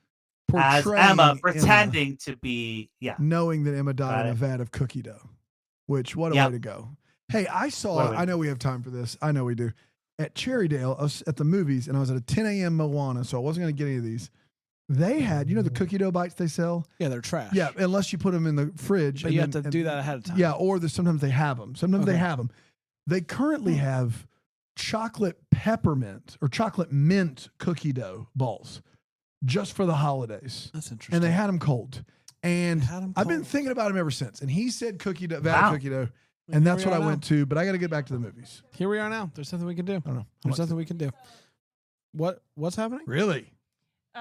[SPEAKER 2] as
[SPEAKER 3] portraying
[SPEAKER 2] Emma pretending to be
[SPEAKER 3] knowing that Emma died
[SPEAKER 2] Got
[SPEAKER 3] in a
[SPEAKER 2] it.
[SPEAKER 3] vat of cookie dough. Which what a
[SPEAKER 2] Yep.
[SPEAKER 3] way to go! Hey, I
[SPEAKER 2] What a
[SPEAKER 3] saw.
[SPEAKER 2] way
[SPEAKER 3] I know we have time for this. I know we do. At Cherrydale, I was at the movies, and I was at a 10 a.m. Moana, so I wasn't going to get any of these. They had, the cookie dough bites they sell.
[SPEAKER 1] Yeah, they're trash.
[SPEAKER 3] Yeah, unless you put them in the fridge.
[SPEAKER 1] But
[SPEAKER 3] and
[SPEAKER 1] you have
[SPEAKER 3] then-
[SPEAKER 1] to do that ahead of time.
[SPEAKER 3] Yeah, or sometimes they have them. Sometimes they
[SPEAKER 1] Okay.
[SPEAKER 3] have them. They currently have chocolate peppermint or chocolate mint cookie dough balls just for the holidays.
[SPEAKER 1] That's interesting.
[SPEAKER 3] And they had them cold. And
[SPEAKER 1] Had 'em
[SPEAKER 3] I've been
[SPEAKER 1] cold.
[SPEAKER 3] thinking about him ever since. And he said cookie dough, vat
[SPEAKER 2] Wow.
[SPEAKER 3] of cookie dough.
[SPEAKER 1] Well,
[SPEAKER 3] And
[SPEAKER 1] here
[SPEAKER 3] that's
[SPEAKER 1] we
[SPEAKER 3] what I
[SPEAKER 1] are
[SPEAKER 3] went to. But I got to get back to the movies.
[SPEAKER 1] Here we are now. There's nothing we can do.
[SPEAKER 3] I don't know.
[SPEAKER 1] There's nothing we can do. What's happening?
[SPEAKER 3] Really?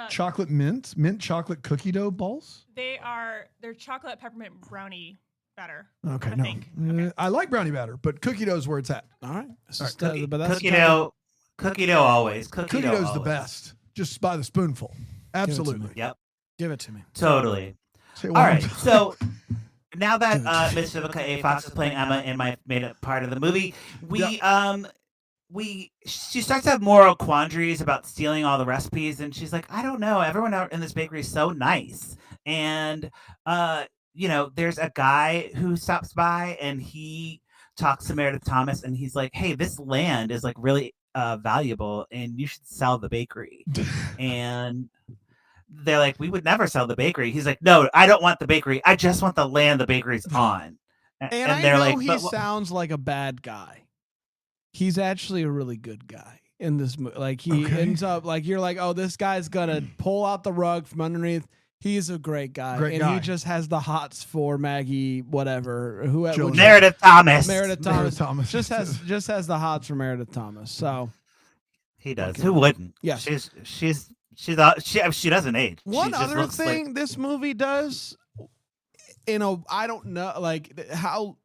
[SPEAKER 3] Chocolate mint chocolate cookie dough balls.
[SPEAKER 6] They're chocolate peppermint brownie batter.
[SPEAKER 3] Okay,
[SPEAKER 6] I
[SPEAKER 3] no,
[SPEAKER 6] think. Okay.
[SPEAKER 3] I like brownie batter, but cookie dough is where it's at.
[SPEAKER 1] All right. It's
[SPEAKER 3] All
[SPEAKER 1] just,
[SPEAKER 3] right,
[SPEAKER 1] but that's
[SPEAKER 2] Cookie
[SPEAKER 1] kind of-
[SPEAKER 2] dough. Cookie dough always.
[SPEAKER 3] Cookie dough is the best, just by the spoonful. Absolutely.
[SPEAKER 2] Yep.
[SPEAKER 1] Give it to me.
[SPEAKER 2] Totally.
[SPEAKER 3] Say it
[SPEAKER 2] All
[SPEAKER 3] one more
[SPEAKER 2] right.
[SPEAKER 3] time.
[SPEAKER 2] So now that Miss Vivica A. Fox is playing Emma in my made up part of the movie, she starts to have moral quandaries about stealing all the recipes, and she's like, I don't know, everyone out in this bakery is so nice, and there's a guy who stops by and he talks to Meredith Thomas, and he's like, hey, this land is like really valuable and you should sell the bakery. And they're like, we would never sell the bakery. He's like, no, I don't want the bakery, I just want the land the bakery's on.
[SPEAKER 1] And I
[SPEAKER 2] they're
[SPEAKER 1] know
[SPEAKER 2] like,
[SPEAKER 1] he
[SPEAKER 2] "But
[SPEAKER 1] sounds like a bad guy. He's actually a really good guy in this movie. Like he ends up like you're like, oh, this guy's gonna pull out the rug from underneath. He's a great guy, he just has the hots for Maggie, whatever, whoever.
[SPEAKER 2] Meredith Thomas.
[SPEAKER 1] Meredith Thomas just has the hots for Meredith Thomas. So
[SPEAKER 2] he does. Who wouldn't?
[SPEAKER 1] Yes.
[SPEAKER 2] She doesn't age.
[SPEAKER 1] One
[SPEAKER 2] She just
[SPEAKER 1] other
[SPEAKER 2] looks
[SPEAKER 1] thing
[SPEAKER 2] like,
[SPEAKER 1] this movie does, I don't know, like how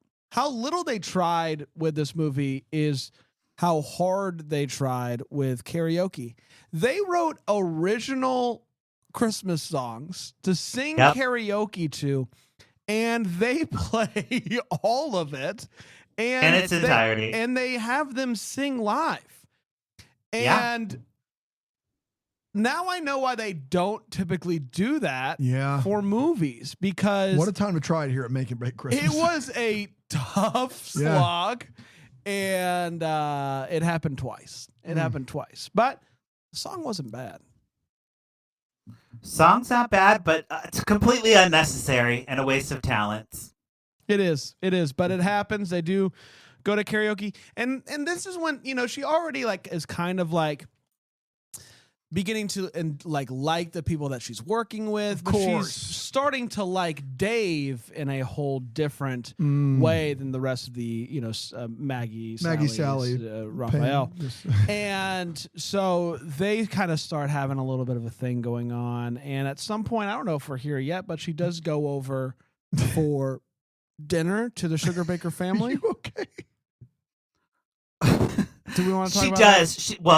[SPEAKER 1] little they tried with this movie is how hard they tried with karaoke. They wrote original Christmas songs to sing karaoke to, and they play all of it
[SPEAKER 2] in its entirety.
[SPEAKER 1] And they have them sing live. And now I know why they don't typily do that for movies, because
[SPEAKER 3] what a time to try it here at Make and Break Christmas.
[SPEAKER 1] it was a tough slog, and it happened twice. But the song wasn't bad.
[SPEAKER 2] Song's not bad, but it's completely unnecessary and a waste of talents.
[SPEAKER 1] It is, but it happens. They do go to karaoke, and this is when she already like is kind of like beginning to like the people that she's working with, but she's starting to like Dave in a whole different way than the rest of the Maggie,
[SPEAKER 3] Sally,
[SPEAKER 1] Raphael, and so they kind of start having a little bit of a thing going on. And at some point, I don't know if we're here yet, but she does go over for dinner to the Sugar Baker family.
[SPEAKER 3] Are you okay?
[SPEAKER 1] Do we want to talk
[SPEAKER 2] She
[SPEAKER 1] about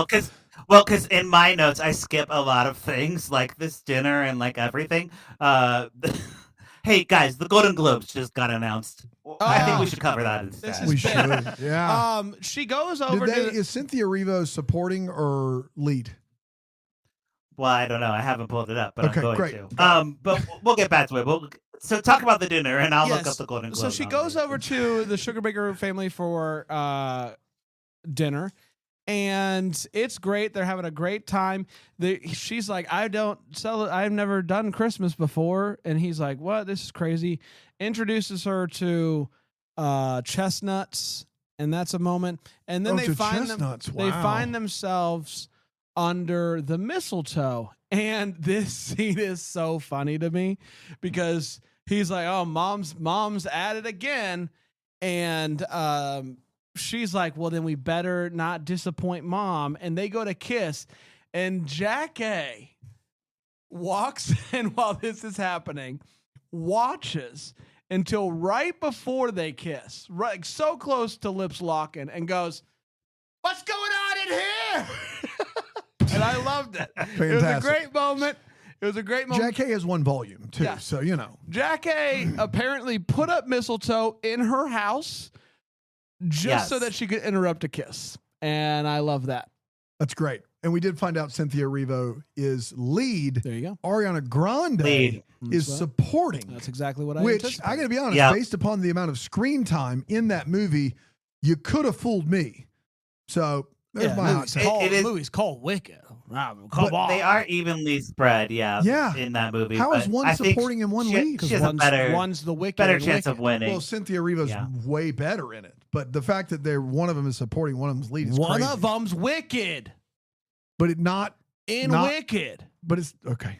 [SPEAKER 2] does. Because in my notes, I skip a lot of things like this dinner and like everything. Hey, guys, the Golden Globes just got announced. I think we should cover that instead.
[SPEAKER 3] We should. Yeah.
[SPEAKER 1] She goes over
[SPEAKER 3] is Cynthia Erivo supporting or lead?
[SPEAKER 2] Well, I don't know. I haven't pulled it up, but
[SPEAKER 3] Okay,
[SPEAKER 2] I'm going
[SPEAKER 3] great.
[SPEAKER 2] to. But we'll get back to it. So talk about the dinner, and I'll look up the Golden Globes.
[SPEAKER 1] So she goes over to the Sugar Baker family for dinner, and it's great. They're having a great time. She's like, I've never done Christmas before, and he's like, what? This is crazy. Introduces her to chestnuts, and that's a moment. And then they find they find themselves under the mistletoe. And this scene is so funny to me because he's like, oh, mom's at it again. And she's like, well, then we better not disappoint mom. And they go to kiss. And Jackee walks in while this is happening, watches until right before they kiss, right, so close to lips locking, and goes, what's going on in here? And I loved it.
[SPEAKER 3] Fantastic.
[SPEAKER 1] It was a great moment.
[SPEAKER 3] Jackee has one volume too, so
[SPEAKER 1] Jackee apparently put up mistletoe in her house just so that she could interrupt a kiss, and I love that.
[SPEAKER 3] That's great. And we did find out Cynthia Erivo is lead.
[SPEAKER 1] There you go.
[SPEAKER 3] Ariana Grande is supporting.
[SPEAKER 1] That's exactly what I
[SPEAKER 3] Which,
[SPEAKER 1] anticipated.
[SPEAKER 3] I got to be honest, based upon the amount of screen time in that movie, you could have fooled me. So there's my hot take.
[SPEAKER 1] The movie's called Wicked. Come on.
[SPEAKER 2] They are evenly spread, in that movie.
[SPEAKER 3] How is one supporting and one lead?
[SPEAKER 2] She has
[SPEAKER 1] one's the Wicked.
[SPEAKER 2] Better chance of winning.
[SPEAKER 3] Well, Cynthia Erivo's way better in it. But the fact that one of them is supporting, one of them's lead is
[SPEAKER 1] one
[SPEAKER 3] crazy.
[SPEAKER 1] of them's Wicked.
[SPEAKER 3] But it not
[SPEAKER 1] Wicked.
[SPEAKER 3] But it's okay.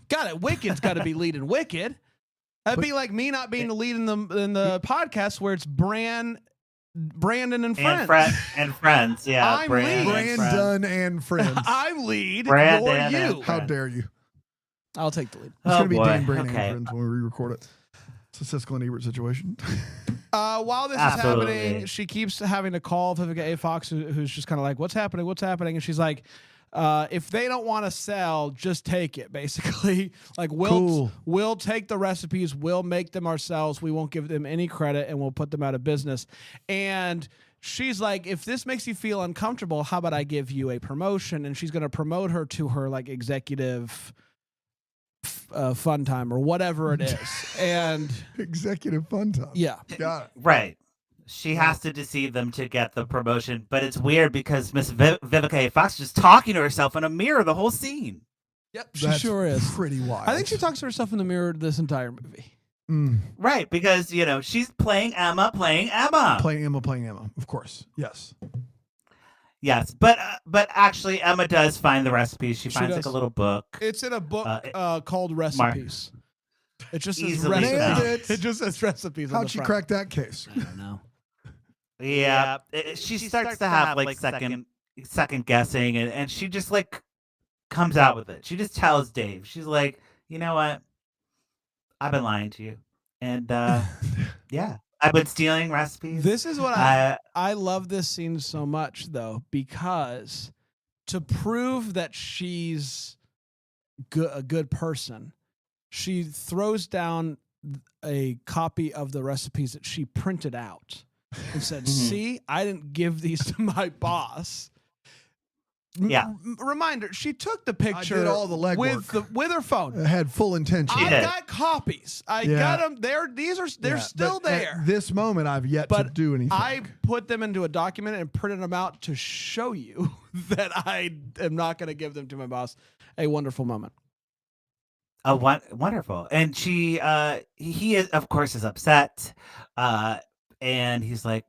[SPEAKER 1] Got it. Wicked's got to be leading Wicked. That'd be like me not being the lead in the podcast where it's Bran, Brandon and friends.
[SPEAKER 2] And friends. Yeah,
[SPEAKER 1] I'm lead.
[SPEAKER 3] Brandon and friends.
[SPEAKER 1] I'm lead.
[SPEAKER 2] Brandon
[SPEAKER 1] You're
[SPEAKER 2] and
[SPEAKER 1] you.
[SPEAKER 3] How dare you?
[SPEAKER 1] I'll take the lead.
[SPEAKER 3] It's going to be
[SPEAKER 2] boy.
[SPEAKER 3] dating Brandon
[SPEAKER 2] Okay.
[SPEAKER 3] and friends when we re-record it. It's a Siskel and Ebert situation.
[SPEAKER 1] While this
[SPEAKER 2] Absolutely.
[SPEAKER 1] is happening, she keeps having to call Vivica A. Fox, who's just kind of like, what's happening? What's happening? And she's like, if they don't want to sell, just take it, basically. Like, we'll take the recipes, we'll make them ourselves, we won't give them any credit, and we'll put them out of business. And she's like, if this makes you feel uncomfortable, how about I give you a promotion? And she's going to promote her to her, like, executive fun time or whatever it is. And
[SPEAKER 3] Executive fun time.
[SPEAKER 1] yeah.
[SPEAKER 3] Got it.
[SPEAKER 2] Right. She has to deceive them to get the promotion, but it's weird because Miss Vivica A. Fox is just talking to herself in a mirror the whole scene.
[SPEAKER 1] Yep, she
[SPEAKER 3] That's
[SPEAKER 1] sure is.
[SPEAKER 3] pretty wild.
[SPEAKER 1] I think she talks to herself in the mirror this entire movie.
[SPEAKER 2] Right, because she's playing Emma.
[SPEAKER 3] Playing Emma, of course. Yes.
[SPEAKER 2] Yes, but actually, Emma does find the recipes. She finds
[SPEAKER 1] does.
[SPEAKER 2] like a little book.
[SPEAKER 1] It's in a book called Recipes. It just says
[SPEAKER 2] Easily
[SPEAKER 1] recipes.
[SPEAKER 2] found.
[SPEAKER 1] It just says recipes. on
[SPEAKER 3] How'd
[SPEAKER 1] the
[SPEAKER 3] she
[SPEAKER 1] front.
[SPEAKER 3] crack that case?
[SPEAKER 1] I don't know.
[SPEAKER 2] Yeah, she starts to have like second guessing, and she just like comes out with it. She just tells Dave, she's like, you know what, I've been lying to you, and yeah, I've been stealing recipes.
[SPEAKER 1] This is what I love this scene so much, though, because to prove that she's a good person, she throws down a copy of the recipes that she printed out and said, see, I didn't give these to my boss.
[SPEAKER 2] Yeah.
[SPEAKER 1] Reminder, she took the picture
[SPEAKER 3] did all the legwork.
[SPEAKER 1] with her phone.
[SPEAKER 3] It had full intention.
[SPEAKER 1] I
[SPEAKER 2] did.
[SPEAKER 1] got copies. I got them. They're still there.
[SPEAKER 3] At this moment, I've yet to
[SPEAKER 1] But
[SPEAKER 3] do anything.
[SPEAKER 1] I put them into a document and printed them out to show you that I am not going to give them to my boss. A wonderful moment.
[SPEAKER 2] Oh, wonderful. And he is, of course, is upset. And he's like,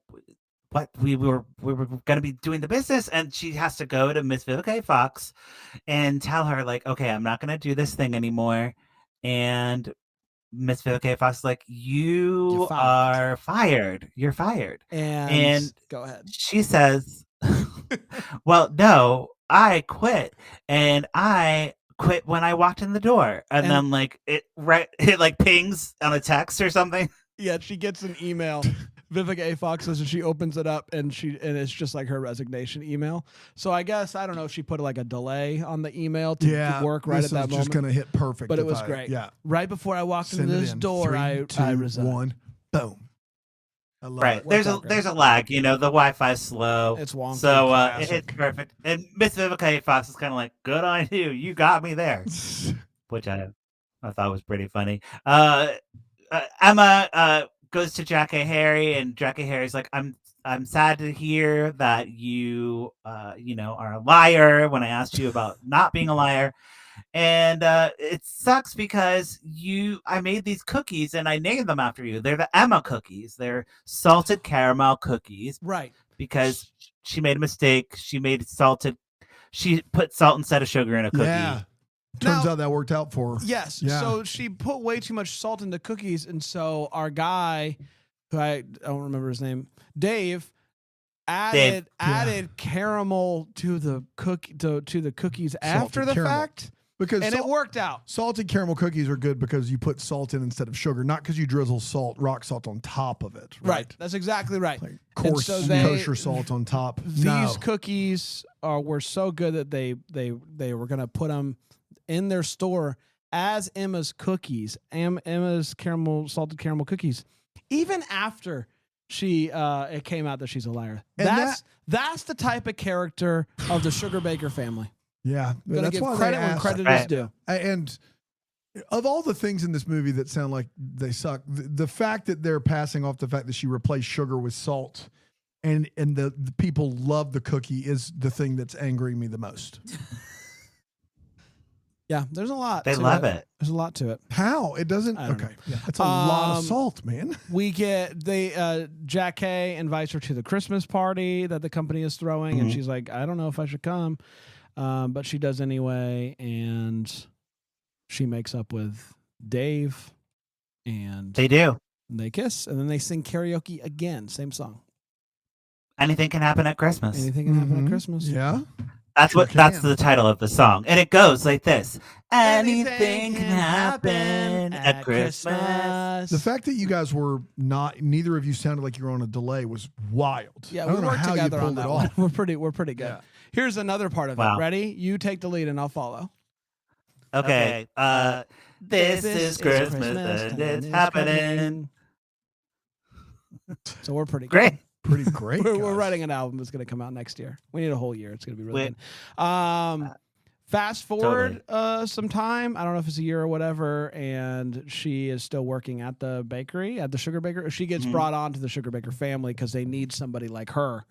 [SPEAKER 2] what? We were going to be doing the business. And she has to go to Miss Vivica A. Fox and tell her, like, okay, I'm not going to do this thing anymore. And Miss Vivica A. Fox is like, you are fired. You're fired.
[SPEAKER 1] And go ahead.
[SPEAKER 2] She says, well, no, I quit. And I quit when I walked in the door. And then like it like pings on a text or something.
[SPEAKER 1] Yeah, she gets an email. Vivica A. Fox says, and she opens it up, and it's just like her resignation email. So I guess, I don't know if she put like a delay on the email to work right at that moment.
[SPEAKER 3] Just going to hit perfect.
[SPEAKER 1] But it was great.
[SPEAKER 3] Yeah.
[SPEAKER 1] Right before I walked into this door, I resigned.
[SPEAKER 3] 1, boom. I love
[SPEAKER 2] Right.
[SPEAKER 3] it.
[SPEAKER 2] There's a lag, the Wi-Fi's slow.
[SPEAKER 1] It's wonky.
[SPEAKER 2] So it hits perfect. And Miss Vivica A. Fox is kind of like, good on you. You got me there. Which I thought was pretty funny. Emma goes to Jackee Harry, and Jackee Harry's like, I'm sad to hear that you are a liar when I asked you about not being a liar. And it sucks because I made these cookies and I named them after you. They're the Emma cookies. They're salted caramel cookies.
[SPEAKER 1] Right.
[SPEAKER 2] Because she made a mistake. She put salt instead of sugar in a cookie.
[SPEAKER 3] Yeah. Turns out that worked out for her.
[SPEAKER 1] Yes.
[SPEAKER 3] Yeah.
[SPEAKER 1] So she put way too much salt in the cookies, and so our guy, who I don't remember his name, Dave, added caramel to the cookies after the
[SPEAKER 3] caramel.
[SPEAKER 1] fact.
[SPEAKER 3] Because
[SPEAKER 1] it worked out.
[SPEAKER 3] Salted caramel cookies are good because you put salt in instead of sugar, not because you drizzle rock salt on top of it.
[SPEAKER 1] Right. That's exactly right.
[SPEAKER 3] Like coarse kosher salt on top.
[SPEAKER 1] These cookies were so good that they were going to put them in their store as Emma's cookies, Emma's salted caramel cookies, even after it came out that she's a liar.
[SPEAKER 3] And
[SPEAKER 1] That's the type of character of the Sugar Baker family.
[SPEAKER 3] Yeah,
[SPEAKER 1] Gonna give credit when credit is due.
[SPEAKER 3] And of all the things in this movie that sound like they suck, the fact that they're passing off the fact that she replaced sugar with salt, and the people love the cookie is the thing that's angering me the most.
[SPEAKER 1] Yeah, there's a lot.
[SPEAKER 2] They love it.
[SPEAKER 1] There's a lot to it.
[SPEAKER 3] How? It doesn't.
[SPEAKER 1] I don't know.
[SPEAKER 3] Yeah, that's a lot of salt, man.
[SPEAKER 1] We get Jackee invites her to the Christmas party that the company is throwing, and she's like, I don't know if I should come. But she does anyway, and she makes up with Dave, and
[SPEAKER 2] they do.
[SPEAKER 1] And they kiss, and then they sing karaoke again, same song.
[SPEAKER 2] Anything can happen at Christmas.
[SPEAKER 1] Anything can happen at Christmas.
[SPEAKER 3] Yeah.
[SPEAKER 2] That's
[SPEAKER 3] Sure
[SPEAKER 2] what. That's
[SPEAKER 3] can.
[SPEAKER 2] the title of the song, and it goes like this:
[SPEAKER 1] Anything
[SPEAKER 2] Anything can happen at Christmas.
[SPEAKER 3] The fact that you guys were not, neither of you sounded like you were on a delay was wild.
[SPEAKER 1] Yeah,
[SPEAKER 3] I
[SPEAKER 1] we
[SPEAKER 3] don't know
[SPEAKER 1] worked
[SPEAKER 3] how you
[SPEAKER 1] together on
[SPEAKER 3] pulled it
[SPEAKER 1] that
[SPEAKER 3] off.
[SPEAKER 1] one. We're pretty good.
[SPEAKER 3] Yeah.
[SPEAKER 1] Here's another part of
[SPEAKER 2] Wow.
[SPEAKER 1] it. Ready? You take the lead and I'll follow.
[SPEAKER 2] Okay. This is Christmas and it's happening.
[SPEAKER 1] So we're pretty
[SPEAKER 2] Great.
[SPEAKER 3] Pretty great.
[SPEAKER 1] We're
[SPEAKER 3] guys.
[SPEAKER 1] writing an album that's going to come out next year. We need a whole year. It's going to be really good. Fast forward some time. I don't know if it's a year or whatever. And she is still working at the bakery, at the sugar baker. She gets brought on to the sugar baker family because they need somebody like her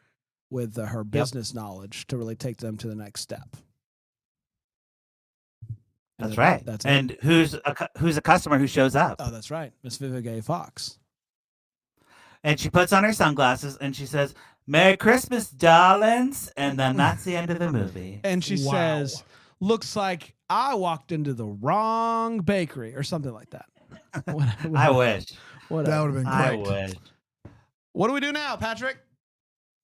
[SPEAKER 1] with her business knowledge to really take them to the next step.
[SPEAKER 2] That's right.
[SPEAKER 1] That's it.
[SPEAKER 2] And who's a customer who shows up?
[SPEAKER 1] Oh, that's right. Miss Vivica A. Fox.
[SPEAKER 2] And she puts on her sunglasses and she says, "Merry Christmas, darlings." And then that's the end of the movie.
[SPEAKER 1] And she says, "Looks like I walked into the wrong bakery," or something like that.
[SPEAKER 2] I wish.
[SPEAKER 3] That would have been great.
[SPEAKER 2] I wish.
[SPEAKER 1] What do we do now, Patrick?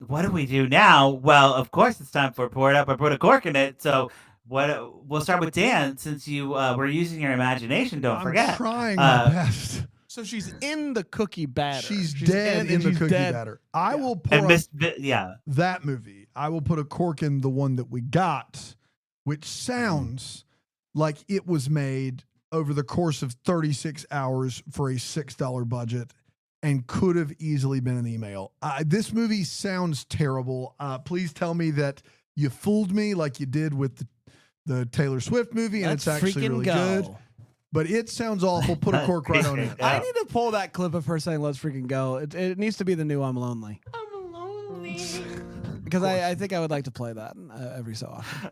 [SPEAKER 2] What do we do now? Well, of course, it's time for Pour It Up or Put a Cork in It. So we'll start with Dan, since you were using your imagination. Don't
[SPEAKER 3] I'm
[SPEAKER 2] forget.
[SPEAKER 3] trying my best.
[SPEAKER 1] So she's in the cookie batter.
[SPEAKER 3] She's dead in the
[SPEAKER 1] she's
[SPEAKER 3] cookie
[SPEAKER 1] dead.
[SPEAKER 3] batter. I will pour
[SPEAKER 2] And
[SPEAKER 3] up
[SPEAKER 2] yeah.
[SPEAKER 3] that movie. I will put a cork in the one that we got, which sounds like it was made over the course of 36 hours for a $6 budget and could have easily been an email. This movie sounds terrible. Please tell me that you fooled me like you did with the Taylor Swift movie, and
[SPEAKER 1] Let's
[SPEAKER 3] it's actually
[SPEAKER 1] freaking
[SPEAKER 3] really
[SPEAKER 1] go.
[SPEAKER 3] good. But it sounds awful. Put a cork right on it.
[SPEAKER 1] I need to pull that clip of her saying "Let's freaking go." It needs to be the new "I'm Lonely"
[SPEAKER 5] I'm lonely.
[SPEAKER 1] because I think I would like to play that every so often.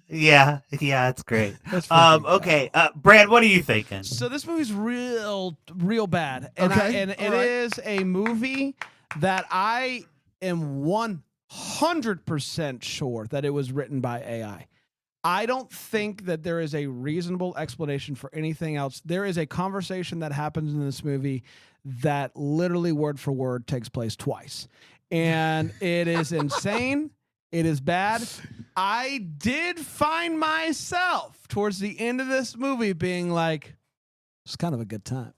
[SPEAKER 2] Yeah, it's great.
[SPEAKER 1] Let's freaking go.
[SPEAKER 2] Okay, Bran, what are you thinking?
[SPEAKER 1] So this movie's real bad, and
[SPEAKER 3] Okay,
[SPEAKER 1] it
[SPEAKER 3] all right.
[SPEAKER 1] is a movie that I am 100% sure that it was written by AI. I don't think that there is a reasonable explanation for anything else. There is a conversation that happens in this movie that literally word for word takes place twice. And it is insane. It is bad. I did find myself towards the end of this movie being like, it's kind of a good time.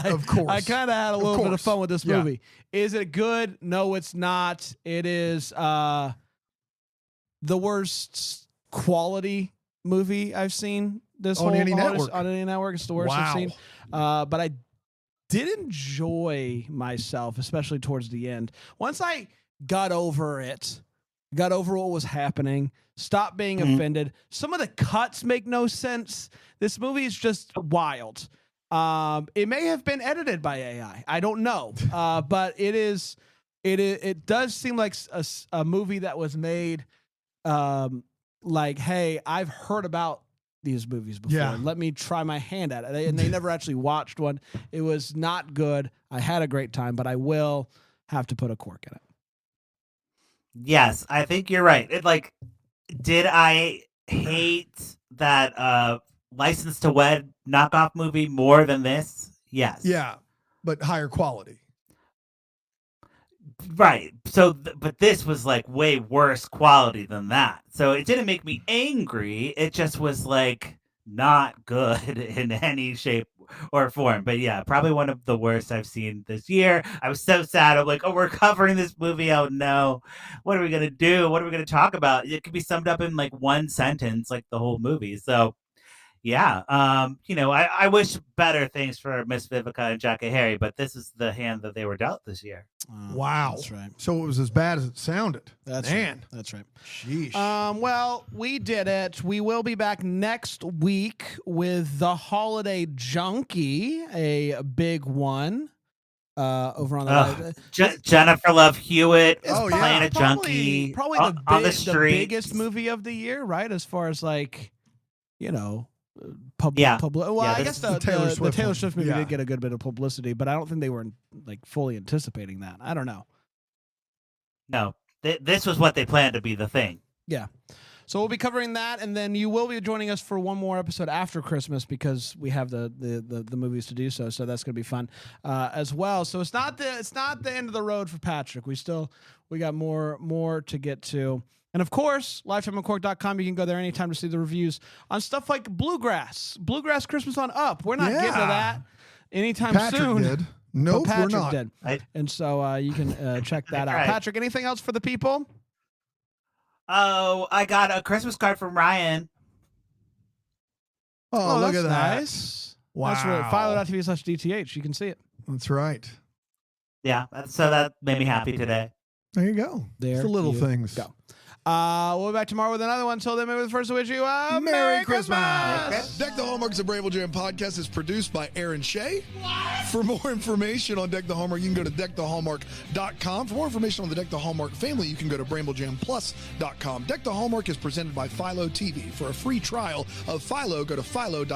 [SPEAKER 3] Of course.
[SPEAKER 1] I kind of had a little bit of fun with this
[SPEAKER 3] Yeah.
[SPEAKER 1] movie. Is it good? No, it's not. It is the worst quality movie I've seen this
[SPEAKER 3] On
[SPEAKER 1] whole
[SPEAKER 3] any network.
[SPEAKER 1] On any network. It's the worst I've
[SPEAKER 3] Wow.
[SPEAKER 1] seen. But I did enjoy myself, especially towards the end. Once I got over it, got over what was happening, stopped being offended. Some of the cuts make no sense. This movie is just wild. It may have been edited by AI. I don't know. But it does seem like a movie that was made like, hey, I've heard about these movies before.
[SPEAKER 3] Yeah.
[SPEAKER 1] Let me try my hand at it. And they never actually watched one. It was not good. I had a great time, but I will have to put a cork in it.
[SPEAKER 2] Yes, I think you're right. Did I hate that License to Wed knockoff movie more than this? Yes.
[SPEAKER 3] Yeah, but higher quality.
[SPEAKER 2] Right. So, but this was like way worse quality than that. So it didn't make me angry. It just was like not good in any shape or form. But yeah, probably one of the worst I've seen this year. I was so sad. I'm like, oh, we're covering this movie. Oh no. What are we going to do? What are we going to talk about? It could be summed up in like one sentence, like the whole movie. So yeah, I wish better things for Miss Vivica and Jackee Harry, but this is the hand that they were dealt this year.
[SPEAKER 3] Wow.
[SPEAKER 1] That's right.
[SPEAKER 3] So it was as bad as it sounded.
[SPEAKER 1] That's
[SPEAKER 3] Man.
[SPEAKER 1] right. That's right.
[SPEAKER 3] Sheesh.
[SPEAKER 1] Well, we did it. We will be back next week with the Holiday Junkie, a big one over on the
[SPEAKER 2] Jennifer Love Hewitt is
[SPEAKER 3] Oh, yeah.
[SPEAKER 2] playing a junkie
[SPEAKER 1] probably
[SPEAKER 2] on the
[SPEAKER 1] the
[SPEAKER 2] street.
[SPEAKER 1] biggest movie of the year, right? As far as like,
[SPEAKER 2] Yeah.
[SPEAKER 1] Well,
[SPEAKER 2] Yeah,
[SPEAKER 1] I
[SPEAKER 2] this
[SPEAKER 1] guess
[SPEAKER 2] is
[SPEAKER 1] the
[SPEAKER 3] Taylor Swift
[SPEAKER 1] Taylor
[SPEAKER 3] one.
[SPEAKER 1] Swift movie
[SPEAKER 3] Yeah.
[SPEAKER 1] did get a good bit of publicity, but I don't think they were like fully anticipating that. I don't know.
[SPEAKER 2] No, this was what they planned to be the thing.
[SPEAKER 1] Yeah. So we'll be covering that, and then you will be joining us for one more episode after Christmas because we have the movies to do so. So that's going to be fun as well. So it's not the end of the road for Patrick. We got more to get to. And of course, lifetimeoncork.com. You can go there anytime to see the reviews on stuff like Bluegrass Christmas on Up. We're not getting to that anytime
[SPEAKER 3] Patrick
[SPEAKER 1] soon.
[SPEAKER 3] did. Nope,
[SPEAKER 1] Patrick
[SPEAKER 3] we're not.
[SPEAKER 1] did. And so you can check that out.
[SPEAKER 2] Right.
[SPEAKER 1] Patrick, anything else for the people?
[SPEAKER 2] Oh, I got a Christmas card from Ryan.
[SPEAKER 3] Oh, look
[SPEAKER 1] that's
[SPEAKER 3] at that.
[SPEAKER 1] nice.
[SPEAKER 3] Wow.
[SPEAKER 1] That's really philo.tv/DTH. You can see it.
[SPEAKER 3] That's right.
[SPEAKER 2] Yeah, so that made me happy today.
[SPEAKER 3] There you go.
[SPEAKER 1] There
[SPEAKER 3] It's the little
[SPEAKER 1] you
[SPEAKER 3] things.
[SPEAKER 1] go. We'll be back tomorrow with another one. Until then, maybe the first to wish you a
[SPEAKER 3] Merry Christmas.
[SPEAKER 7] Deck the Hallmarks of Bramble Jam podcast is produced by Erin Shea. For more information on Deck the Hallmark, you can go to deckthehallmark.com. For more information on the Deck the Hallmark family, you can go to bramblejamplus.com. Deck the Hallmark is presented by Philo TV. For a free trial of Philo, go to philo.tv/DTH.